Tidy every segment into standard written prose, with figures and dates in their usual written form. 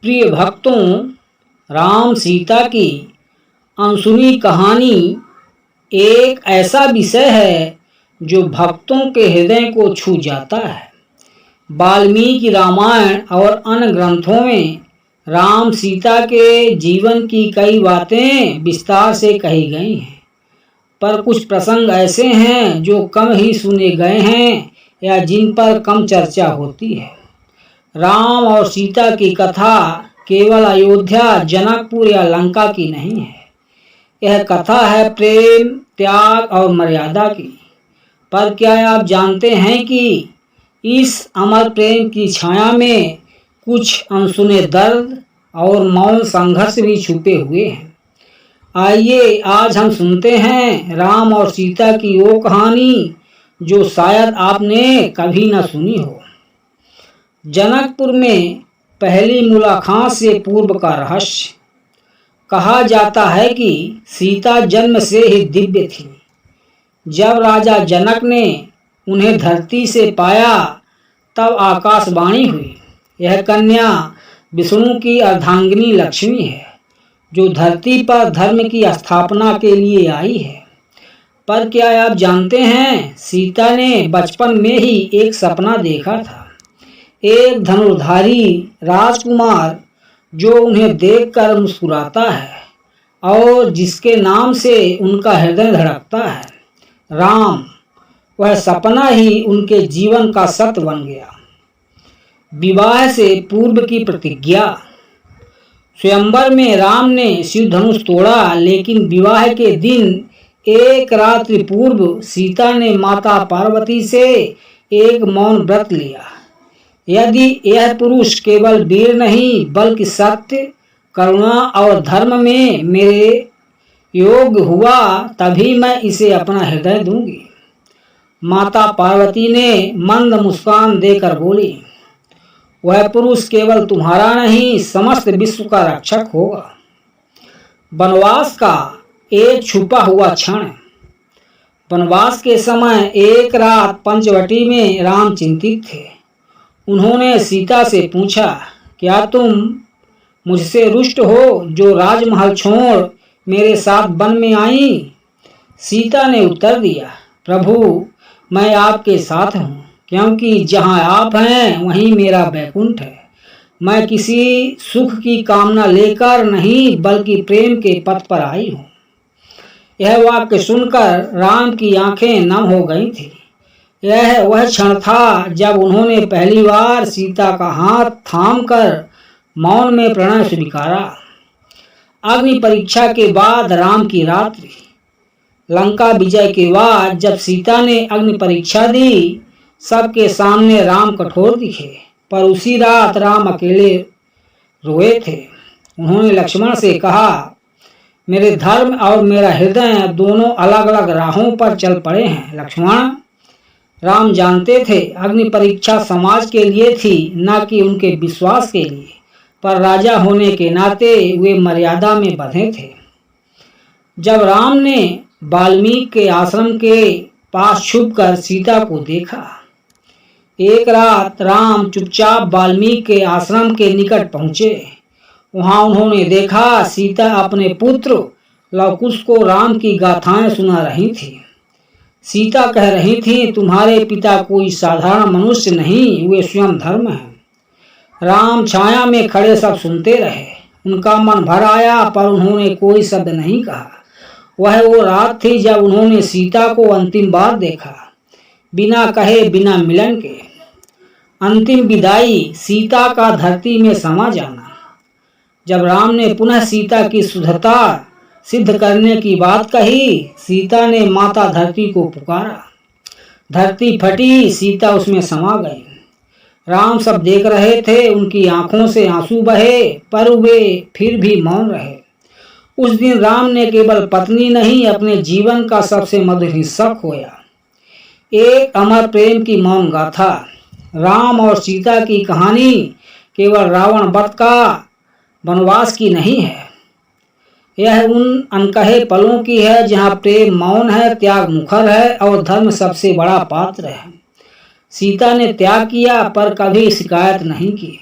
प्रिय भक्तों, राम सीता की अनसुनी कहानी एक ऐसा विषय है जो भक्तों के हृदय को छू जाता है। वाल्मीकि रामायण और अन्य ग्रंथों में राम सीता के जीवन की कई बातें विस्तार से कही गई हैं, पर कुछ प्रसंग ऐसे हैं जो कम ही सुने गए हैं या जिन पर कम चर्चा होती है। राम और सीता की कथा केवल अयोध्या, जनकपुर या लंका की नहीं है। यह कथा है प्रेम, त्याग और मर्यादा की। पर क्या आप जानते हैं कि इस अमर प्रेम की छाया में कुछ अनसुने दर्द और मौन संघर्ष भी छुपे हुए हैं। आइए आज हम सुनते हैं राम और सीता की वो कहानी जो शायद आपने कभी न सुनी हो। जनकपुर में पहली मुलाकात से पूर्व का रहस्य। कहा जाता है कि सीता जन्म से ही दिव्य थी। जब राजा जनक ने उन्हें धरती से पाया तब आकाशवाणी हुई, यह कन्या विष्णु की अर्धांगिनी लक्ष्मी है जो धरती पर धर्म की स्थापना के लिए आई है। पर क्या आप जानते हैं, सीता ने बचपन में ही एक सपना देखा था। एक धनुर्धारी राजकुमार जो उन्हें देखकर मुस्कुराता है और जिसके नाम से उनका हृदय धड़कता है, राम। वह सपना ही उनके जीवन का सत्य बन गया। विवाह से पूर्व की प्रतिज्ञा। स्वयंवर में राम ने शिव धनुष तोड़ा, लेकिन विवाह के दिन एक रात्रि पूर्व सीता ने माता पार्वती से एक मौन व्रत लिया। यदि यह पुरुष केवल वीर नहीं बल्कि सत्य, करुणा और धर्म में मेरे योग्य हुआ तभी मैं इसे अपना हृदय दूंगी। माता पार्वती ने मंद मुस्कान देकर बोली, वह पुरुष केवल तुम्हारा नहीं समस्त विश्व का रक्षक होगा। वनवास का एक छुपा हुआ क्षण। वनवास के समय एक रात पंचवटी में राम चिंतित थे। उन्होंने सीता से पूछा, क्या तुम मुझसे रुष्ट हो जो राजमहल छोड़ मेरे साथ वन में आई? सीता ने उत्तर दिया, प्रभु, मैं आपके साथ हूँ, क्योंकि जहाँ आप हैं वहीं मेरा बैकुंठ है। मैं किसी सुख की कामना लेकर नहीं बल्कि प्रेम के पथ पर आई हूँ। यह वाक्य सुनकर राम की आंखें नम हो गई थी। यह वह क्षण था जब उन्होंने पहली बार सीता का हाथ थामकर मौन में प्रणय स्वीकारा। अग्नि परीक्षा के बाद राम की रात्रि। लंका विजय के बाद जब सीता ने अग्नि परीक्षा दी, सबके सामने राम कठोर दिखे, पर उसी रात राम अकेले रोए थे। उन्होंने लक्ष्मण से कहा, मेरे धर्म और मेरा हृदय दोनों अलग अलग राहों पर चल पड़े हैं। लक्ष्मण, राम जानते थे अग्नि परीक्षा समाज के लिए थी, न कि उनके विश्वास के लिए, पर राजा होने के नाते वे मर्यादा में बंधे थे। जब राम ने वाल्मीकि के आश्रम के पास छुपकर सीता को देखा। एक रात राम चुपचाप वाल्मीकि के आश्रम के निकट पहुंचे। वहां उन्होंने देखा सीता अपने पुत्र लवकुश को राम की गाथाएं सुना रही थी। सीता कह रही थी, तुम्हारे पिता कोई साधारण मनुष्य नहीं, वे स्वयं धर्म हैं। राम छाया में खड़े सब सुनते रहे। उनका मन भर आया पर उन्होंने कोई शब्द नहीं कहा। वह वो रात थी जब उन्होंने सीता को अंतिम बार देखा, बिना कहे, बिना मिलन के। अंतिम विदाई, सीता का धरती में समा जाना। जब राम ने पुनः सीता की शुद्धता सिद्ध करने की बात कही, सीता ने माता धरती को पुकारा। धरती फटी, सीता उसमें समा गई। राम सब देख रहे थे, उनकी आंखों से आंसू बहे, पर वे फिर भी मौन रहे। उस दिन राम ने केवल पत्नी नहीं, अपने जीवन का सबसे मधुर हिस्सा खोया। एक अमर प्रेम की मौन गाथा। राम और सीता की कहानी केवल रावण वध का, वनवास की नहीं है। यह उन अनकहे पलों की है जहाँ प्रेम मौन है, त्याग मुखर है और धर्म सबसे बड़ा पात्र है। सीता ने त्याग किया पर कभी शिकायत नहीं की।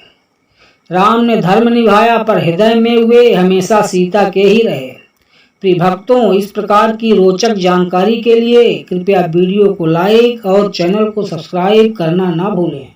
राम ने धर्म निभाया पर हृदय में वे हमेशा सीता के ही रहे। प्रिय भक्तों, इस प्रकार की रोचक जानकारी के लिए कृपया वीडियो को लाइक और चैनल को सब्सक्राइब करना ना भूलें।